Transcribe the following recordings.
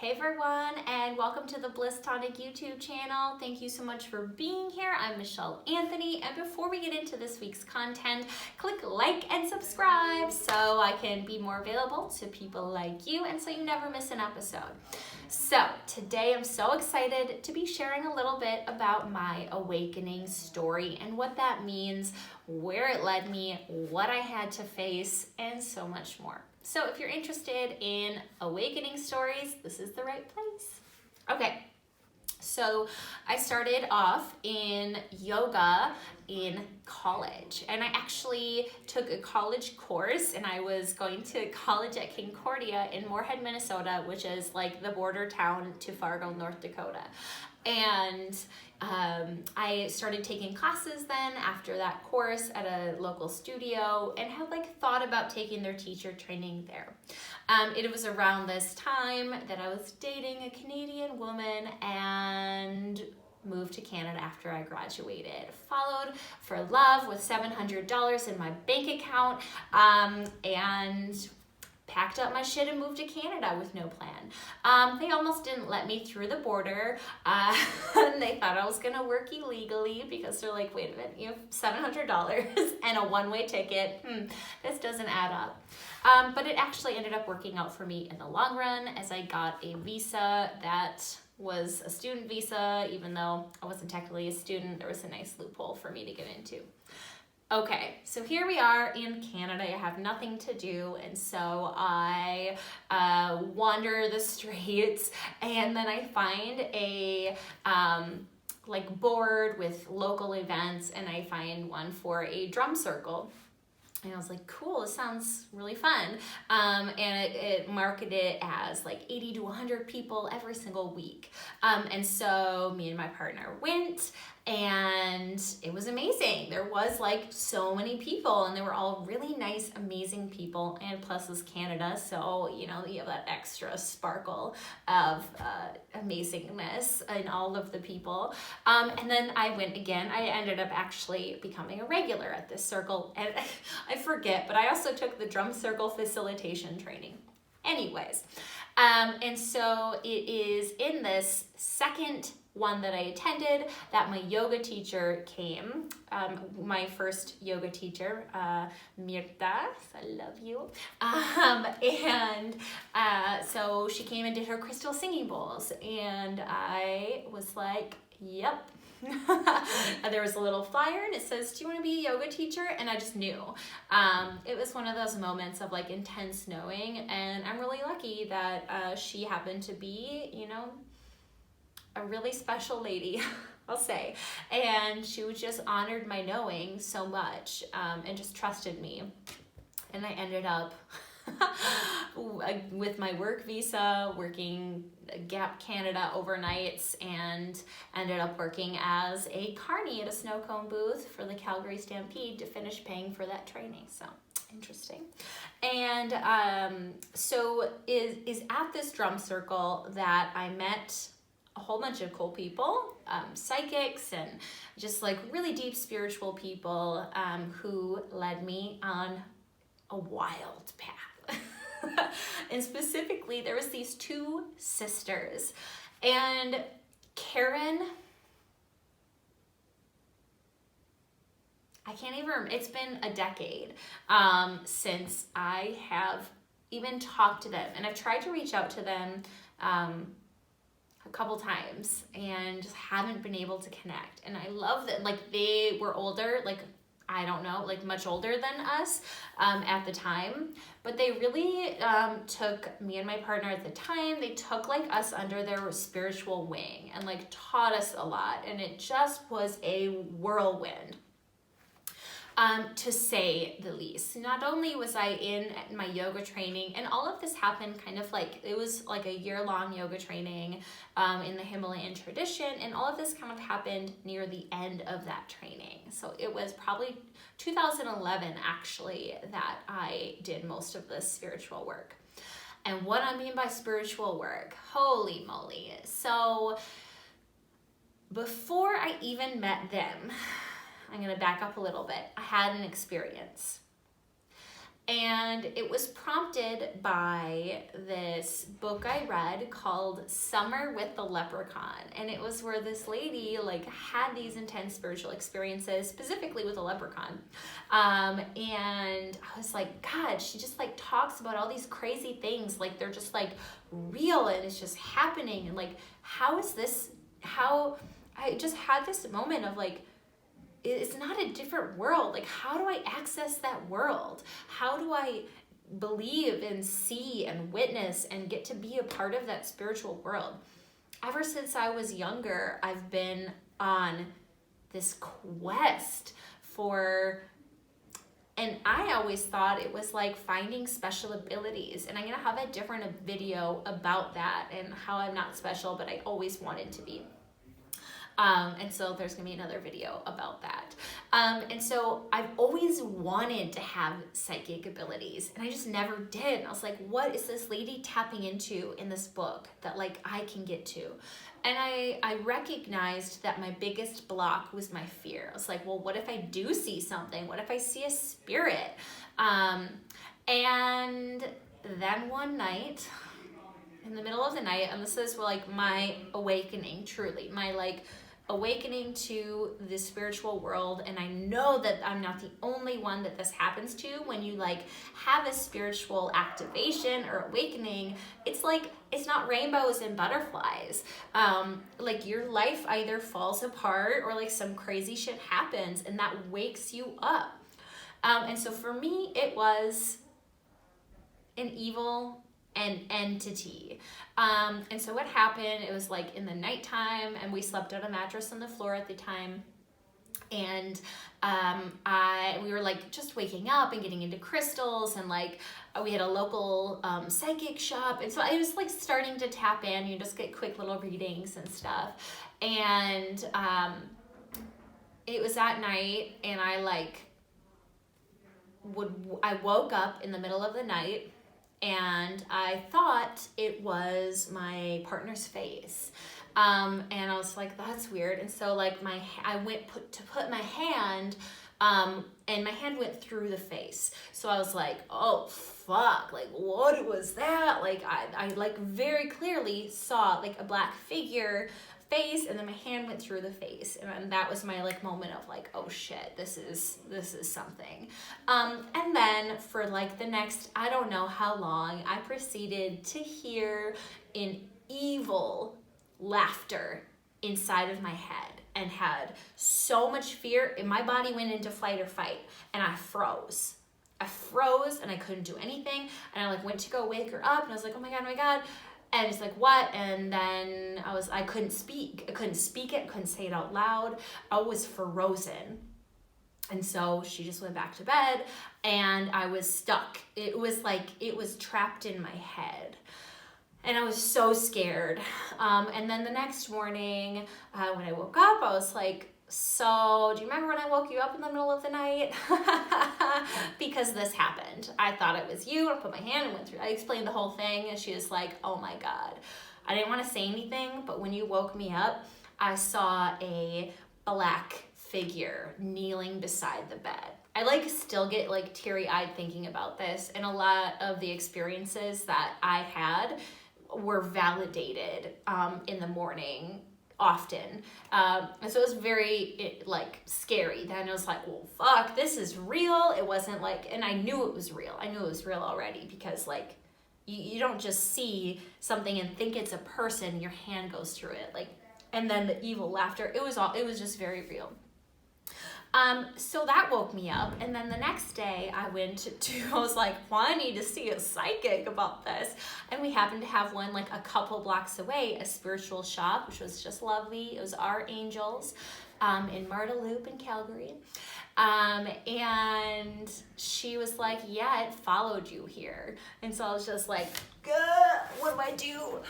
Hey everyone, and welcome to the Bliss Tonic YouTube channel. Thank you so much for being here. I'm Michelle Anthony, and before we get into this week's content, click like and subscribe so I can be more available to people like you and so you never miss an episode. So today I'm so excited to be sharing a little bit about my awakening story and what that means, where it led me, what I had to face, and so much more. So if you're interested in awakening stories, this is the right place. Okay, so I started off in yoga in college, and I actually took a college course, and I was going to college at Concordia in Moorhead, Minnesota, which is like the border town to Fargo, North Dakota. And I started taking classes then after that course at a local studio and had thought about taking their teacher training there. It was around this time that I was dating a Canadian woman and moved to Canada after I graduated. Followed for love with $700 in my bank account and packed up my shit and moved to Canada with no plan. They almost didn't let me through the border. They thought I was gonna work illegally because they're like, wait a minute, you have $700 and a one-way ticket. This doesn't add up. But it actually ended up working out for me in the long run as I got a visa that was a student visa. Even though I wasn't technically a student, there was a nice loophole for me to get into. Okay, so here we are in Canada. I have nothing to do, and so I wander the streets, and then I find a board with local events, and I find one for a drum circle. And I was like, cool, this sounds really fun. And it marketed as 80 to 100 people every single week. And so me and my partner went, and it was amazing. There was so many people, and they were all really nice, amazing people. And plus it's Canada, so you have that extra sparkle of amazingness in all of the people. And then I went again. I ended up actually becoming a regular at this circle, and I forget, but I also took the drum circle facilitation training. Anyways, and so it is in this second one that I attended that my yoga teacher came, my first yoga teacher, Mirta, I love you, and so she came and did her crystal singing bowls, and I was like, yep. There was a little flyer and it says, do you want to be a yoga teacher? And I just knew. It was one of those moments of intense knowing, and I'm really lucky that she happened to be, a really special lady, I'll say. And she just honored my knowing so much and just trusted me. And I ended up with my work visa, working Gap Canada overnights, and ended up working as a carny at a snow cone booth for the Calgary Stampede to finish paying for that training. So interesting. And so is at this drum circle that I met a whole bunch of cool people, psychics, and just really deep spiritual people who led me on a wild path. And specifically, there was these two sisters, and Karen, I can't even remember, it's been a decade since I have even talked to them, and I've tried to reach out to them a couple times and just haven't been able to connect. And I love that they were older, I don't know, much older than us at the time, but they really took me and my partner at the time, they took us under their spiritual wing and taught us a lot, and it just was a whirlwind. To say the least. Not only was I in my yoga training, and all of this happened kind of it was a year-long yoga training in the Himalayan tradition, and all of this kind of happened near the end of that training. So it was probably 2011 actually that I did most of this spiritual work. And what I mean by spiritual work, holy moly. So before I even met them, I'm going to back up a little bit. I had an experience. And it was prompted by this book I read called Summer with the Leprechaun. And it was where this lady like had these intense spiritual experiences, specifically with a leprechaun. And I was like, God, she just like talks about all these crazy things. Like they're just like real and it's just happening. And like, how is this, how I just had this moment of like, it's not a different world. Like, how do I access that world? How do I believe and see and witness and get to be a part of that spiritual world? Ever since I was younger, I've been on this quest for, and I always thought it was like finding special abilities. And I'm gonna have a different video about that and how I'm not special, but I always wanted to be. And so there's gonna be another video about that. And so I've always wanted to have psychic abilities and I just never did. And I was like, what is this lady tapping into in this book that like I can get to? And I recognized that my biggest block was my fear. I was like, well, what if I do see something? What if I see a spirit? And then one night, in the middle of the night, and this is like my awakening, truly, my like awakening to the spiritual world. And I know that I'm not the only one that this happens to. When you like have a spiritual activation or awakening, it's like, it's not rainbows and butterflies. Like your life either falls apart or like some crazy shit happens and that wakes you up. And so for me, it was an evil an entity. And so what happened, it was like in the nighttime and we slept on a mattress on the floor at the time. And we were like just waking up and getting into crystals and like we had a local psychic shop. And so I was like starting to tap in, you just get quick little readings and stuff. And it was at night and I woke up in the middle of the night and I thought it was my partner's face. And I was like, that's weird. And so like I went to put my hand, and my hand went through the face. So I was like, oh fuck, like what was that? Like I like very clearly saw like a black figure face, and then my hand went through the face, and that was my like moment of like, oh shit, this is something. And then for like the next, I don't know how long, I proceeded to hear an evil laughter inside of my head and had so much fear, and my body went into flight or fight, and I froze and I couldn't do anything, and I like went to go wake her up, and I was like, oh my god. And it's like, what? And then I couldn't speak. I couldn't speak it, couldn't say it out loud. I was frozen. And so she just went back to bed and I was stuck. It was like, it was trapped in my head. And I was so scared. And then the next morning, when I woke up, I was like, so do you remember when I woke you up in the middle of the night? Because this happened. I thought it was you. I put my hand and went through. I explained the whole thing and she was like, oh my God. I didn't want to say anything, but when you woke me up, I saw a black figure kneeling beside the bed. I like still get like teary-eyed thinking about this, and a lot of the experiences that I had were validated in the morning often. And so it was very like scary. Then I was like, well, fuck, this is real. It wasn't like, and I knew it was real. I knew it was real already because like, you don't just see something and think it's a person, your hand goes through it. Like, and then the evil laughter, it was just very real. So that woke me up, and then the next day I was like, well, I need to see a psychic about this. And we happened to have one like a couple blocks away, a spiritual shop, which was just lovely. It was Our Angels in Marda Loop in Calgary. And she was like, yeah, it followed you here. And so I was just like, what do I do?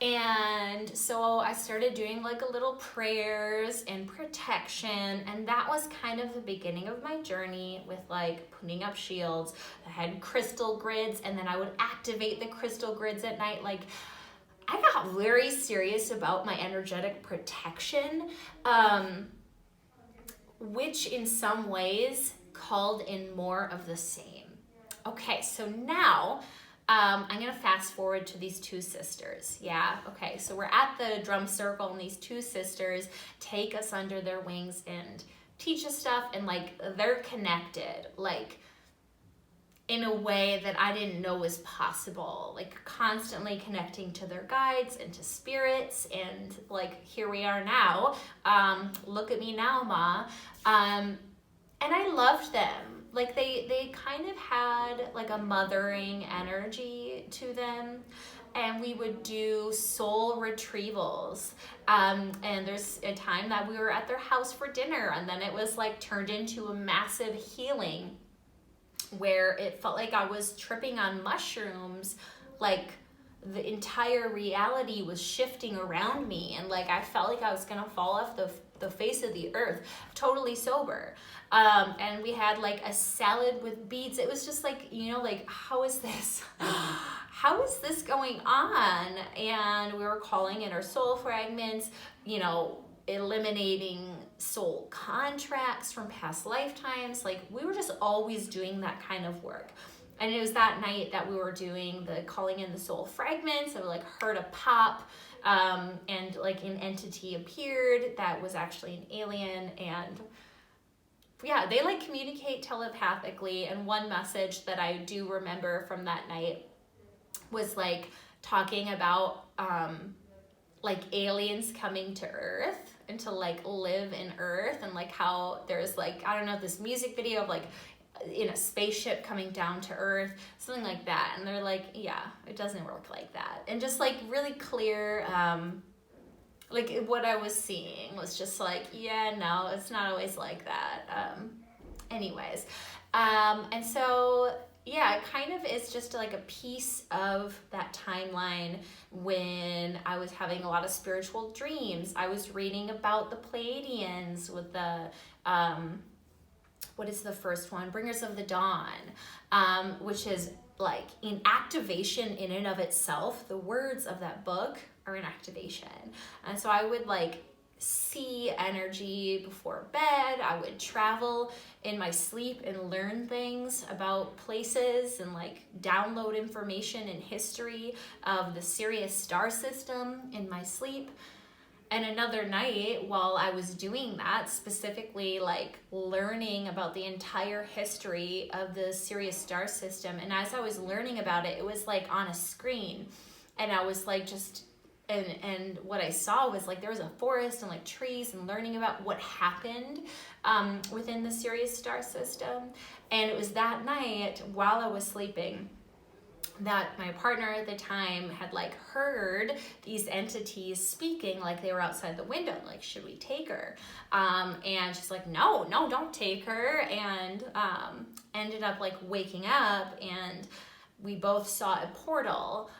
And so I started doing like a little prayers and protection, and that was kind of the beginning of my journey with like putting up shields. I had crystal grids, and then I would activate the crystal grids at night. Like, I got very serious about my energetic protection, which in some ways called in more of the same. Okay, so now I'm gonna fast forward to these two sisters. Yeah, okay, so we're at the drum circle and these two sisters take us under their wings and teach us stuff, and like they're connected, like in a way that I didn't know was possible, like constantly connecting to their guides and to spirits, and like here we are now. Look at me now, Ma. And I loved them. Like they kind of had like a mothering energy to them, and we would do soul retrievals. And there's a time that we were at their house for dinner, and then it was like turned into a massive healing where it felt like I was tripping on mushrooms, like the entire reality was shifting around me, and like I felt like I was gonna fall off the face of the earth, totally sober. And we had like a salad with beets. It was just like, you know, like, how is this? How is this going on? And we were calling in our soul fragments, you know, eliminating soul contracts from past lifetimes. Like we were just always doing that kind of work. And it was that night that we were doing the calling in the soul fragments. I like heard a pop, and like an entity appeared that was actually an alien, and yeah, they like communicate telepathically. And one message that I do remember from that night was like talking about like aliens coming to Earth and to like live in Earth, and like how there's like, I don't know, this music video of like in a spaceship coming down to Earth, something like that. And they're like, yeah, it doesn't work like that. And just like really clear, like what I was seeing was just like, yeah, no, it's not always like that. Anyways, and so yeah, it kind of is just like a piece of that timeline when I was having a lot of spiritual dreams. I was reading about the Pleiadians with the, what is the first one? Bringers of the Dawn, which is like in activation in and of itself. The words of that book are an activation. And so I would like see energy before bed. I would travel in my sleep and learn things about places and like download information and history of the Sirius star system in my sleep. And another night while I was doing that, specifically like learning about the entire history of the Sirius star system, and as I was learning about it, it was like on a screen, and I was like just and what I saw was like there was a forest and like trees, and learning about what happened within the Sirius star system. And it was that night while I was sleeping that my partner at the time had like heard these entities speaking, like they were outside the window, like, should we take her? And she's like, no, don't take her. And ended up like waking up, and we both saw a portal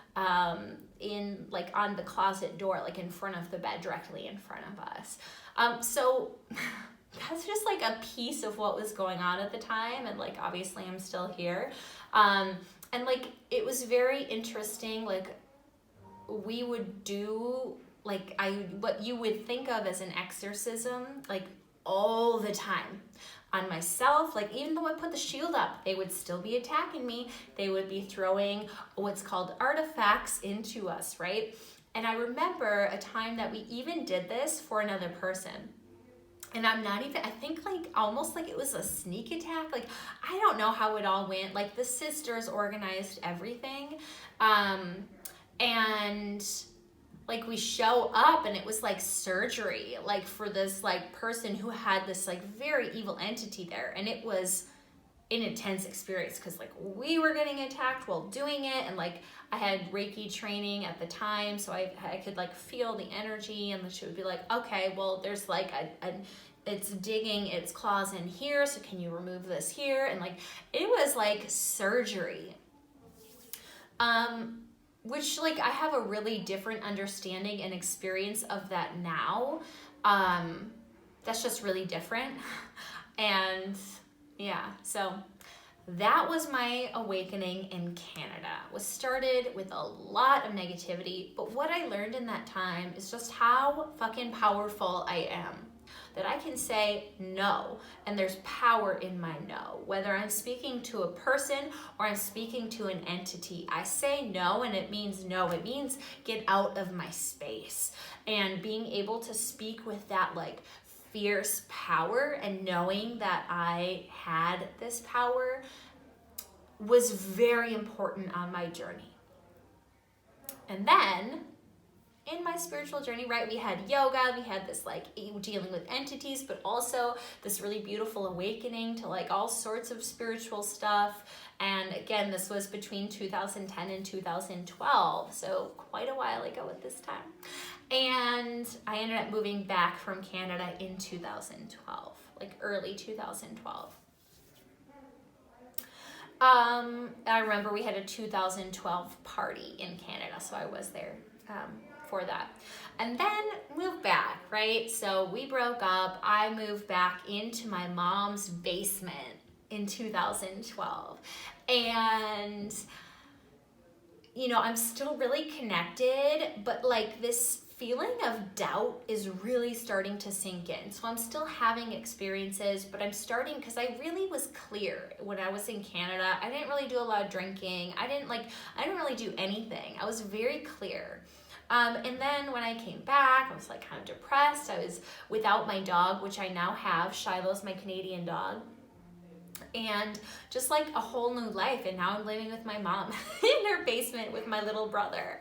in like on the closet door, like in front of the bed, directly in front of us. So that's just like a piece of what was going on at the time. And like, obviously I'm still here. And like, it was very interesting. Like we would do like what you would think of as an exorcism, like all the time on myself. Like even though I put the shield up, they would still be attacking me. They would be throwing what's called artifacts into us, right? And I remember a time that we even did this for another person. And I'm not even, I think like almost like it was a sneak attack. Like, I don't know how it all went. Like the sisters organized everything. And like we show up, and it was like surgery, like for this like person who had this like very evil entity there. And it was an intense experience because like we were getting attacked while doing it. And like I had Reiki training at the time, so I could like feel the energy, and she would be like, okay, well there's like it's digging its claws in here, so can you remove this here? And like it was like surgery. Which like I have a really different understanding and experience of that now. That's just really different. And yeah, so that was my awakening in Canada. It was started with a lot of negativity, but what I learned in that time is just how fucking powerful I am. that I can say no, and there's power in my no. Whether I'm speaking to a person or I'm speaking to an entity, I say no, and it means no. It means get out of my space. And being able to speak with that like fierce power and knowing that I had this power was very important on my journey. And then in my spiritual journey, right, we had yoga, we had this like dealing with entities, but also this really beautiful awakening to like all sorts of spiritual stuff. And again, this was between 2010 and 2012, so quite a while ago at this time. And I ended up moving back from Canada in 2012, like early 2012. I remember we had a 2012 party in Canada, so I was there for that. And then moved back, right? So we broke up. I moved back into my mom's basement in 2012. And, you know, I'm still really connected, but like this feeling of doubt is really starting to sink in. So I'm still having experiences, but I'm starting, because I really was clear when I was in Canada. I didn't really do a lot of drinking. I didn't really do anything. I was very clear. And then when I came back, I was like kind of depressed. I was without my dog, which I now have. Shiloh's my Canadian dog. And just like a whole new life. And now I'm living with my mom in her basement with my little brother.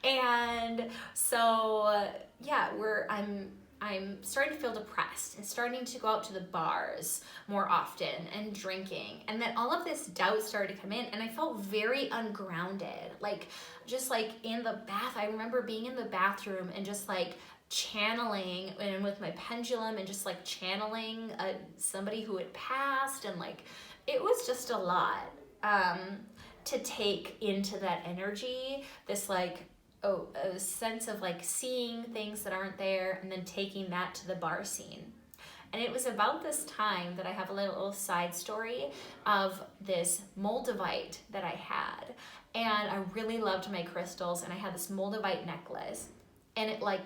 And so, yeah, I'm starting to feel depressed and starting to go out to the bars more often and drinking. And then all of this doubt started to come in, and I felt very ungrounded. Like, just like in the bath, I remember being in the bathroom and just like channeling and with my pendulum and just like channeling somebody who had passed. And like, it was just a lot to take into that energy, this like, a sense of like seeing things that aren't there and then taking that to the bar scene. And it was about this time that I have a little side story of this moldavite that I had. And I really loved my crystals, and I had this moldavite necklace. And I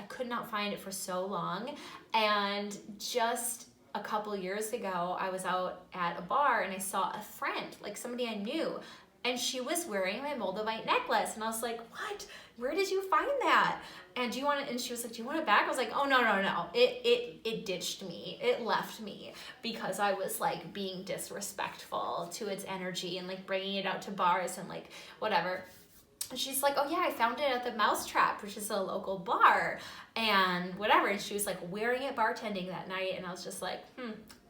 could not find it for so long. And just a couple years ago, I was out at a bar and I saw a friend, like somebody I knew, and she was wearing my moldavite necklace. And I was like, what? Where did you find that? And she was like, do you want it back? I was like, oh, no. It ditched me. It left me because I was like being disrespectful to its energy and like bringing it out to bars and like whatever. And she's like, oh yeah, I found it at the Mousetrap, which is a local bar and whatever. And she was like wearing it bartending that night. And I was just like,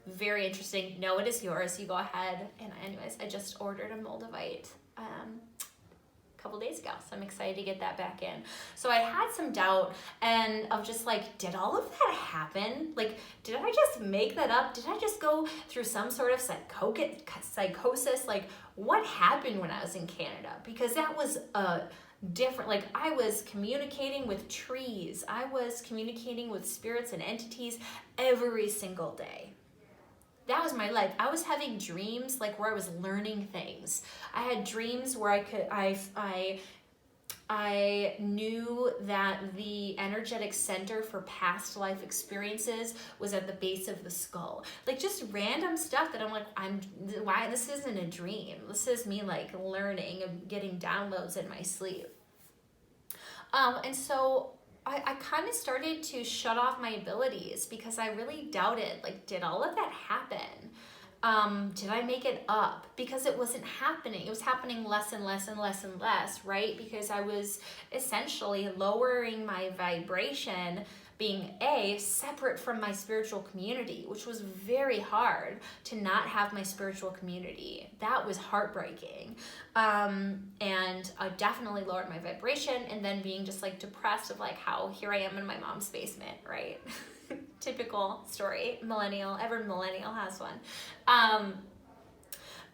very interesting. No, it is yours. You go ahead. And anyways, I just ordered a moldavite a couple days ago. So I'm excited to get that back in. So I had some doubt and of just like, did all of that happen? Like, did I just make that up? Did I just go through some sort of psychosis? Like, what happened when I was in Canada? Because that was different. Like, I was communicating with trees. I was communicating with spirits and entities every single day. That was my life. I was having dreams like where I was learning things. I had dreams where I knew that the energetic center for past life experiences was at the base of the skull. Like just random stuff that I'm like, why this isn't a dream. This is me like learning and getting downloads in my sleep. And so I kind of started to shut off my abilities because I really doubted, like, did all of that happen? Did I make it up? Because it wasn't happening. It was happening less and less and less and less, right? Because I was essentially lowering my vibration, being separate from my spiritual community, which was very hard to not have my spiritual community. That was heartbreaking. And I definitely lowered my vibration, and then being just like depressed of like how here I am in my mom's basement, right? Typical story, every millennial has one.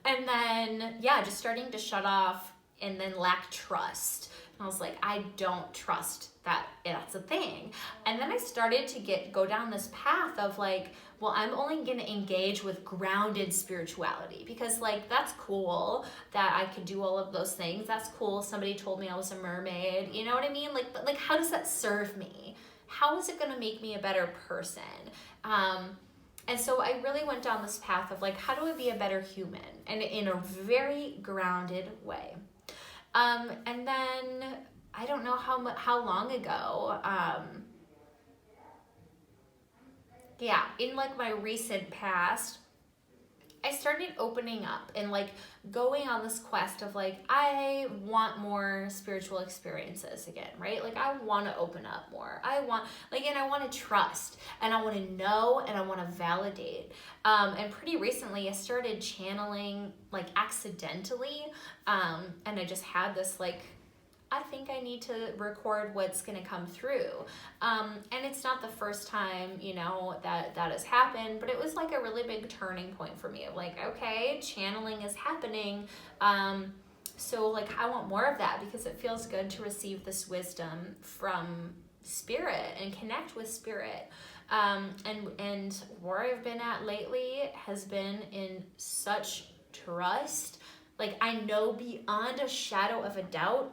And then, just starting to shut off and then lack trust. And I was like, I don't trust that that's a thing. And then I started to go down this path of like, well, I'm only going to engage with grounded spirituality because like, that's cool that I could do all of those things. That's cool. Somebody told me I was a mermaid. You know what I mean? Like, but like, how does that serve me? how is it going to make me a better person? And so I really went down this path of like, how do I be a better human? And in a very grounded way. And then I don't know how long ago, in like my recent past, I started opening up and like going on this quest of like, I want more spiritual experiences again, right? Like I want to open up more. I want to trust, and I want to know, and I want to validate. And pretty recently I started channeling like accidentally. And I just had this like, I think I need to record what's going to come through. And it's not the first time, that has happened, but it was like a really big turning point for me of like, okay, channeling is happening. So like, I want more of that because it feels good to receive this wisdom from spirit and connect with spirit. And where I've been at lately has been in such trust. Like I know beyond a shadow of a doubt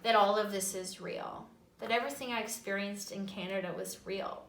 that all of this is real, that everything I experienced in Canada was real.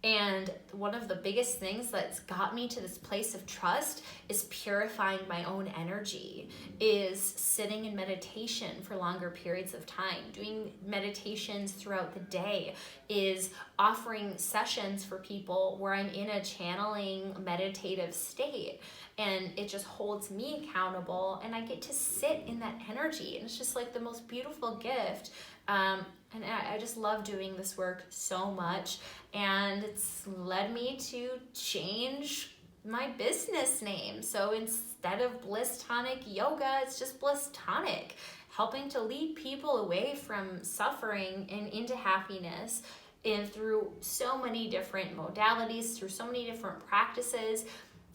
And one of the biggest things that's got me to this place of trust is purifying my own energy, is sitting in meditation for longer periods of time, doing meditations throughout the day, is offering sessions for people where I'm in a channeling meditative state. And it just holds me accountable, and I get to sit in that energy. And it's just like the most beautiful gift. And I just love doing this work so much. And it's led me to change my business name. So instead of Bliss Tonic Yoga, it's just Bliss Tonic, helping to lead people away from suffering and into happiness, and through so many different modalities, through so many different practices,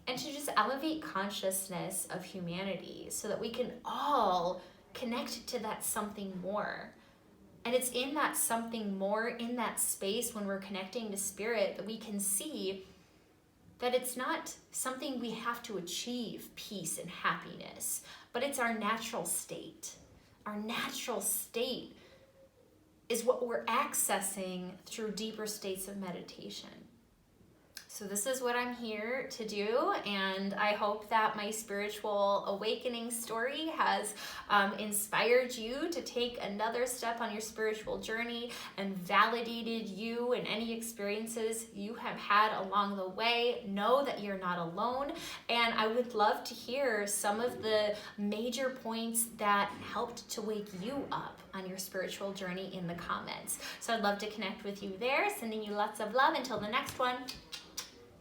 and to just elevate consciousness of humanity so that we can all connect to that something more. And it's in that something more, in that space when we're connecting to spirit, that we can see that it's not something we have to achieve peace and happiness, but it's our natural state. Our natural state is what we're accessing through deeper states of meditation. So this is what I'm here to do, and I hope that my spiritual awakening story has inspired you to take another step on your spiritual journey and validated you and any experiences you have had along the way. Know that you're not alone, and I would love to hear some of the major points that helped to wake you up on your spiritual journey in the comments. So I'd love to connect with you there, sending you lots of love. Until the next one.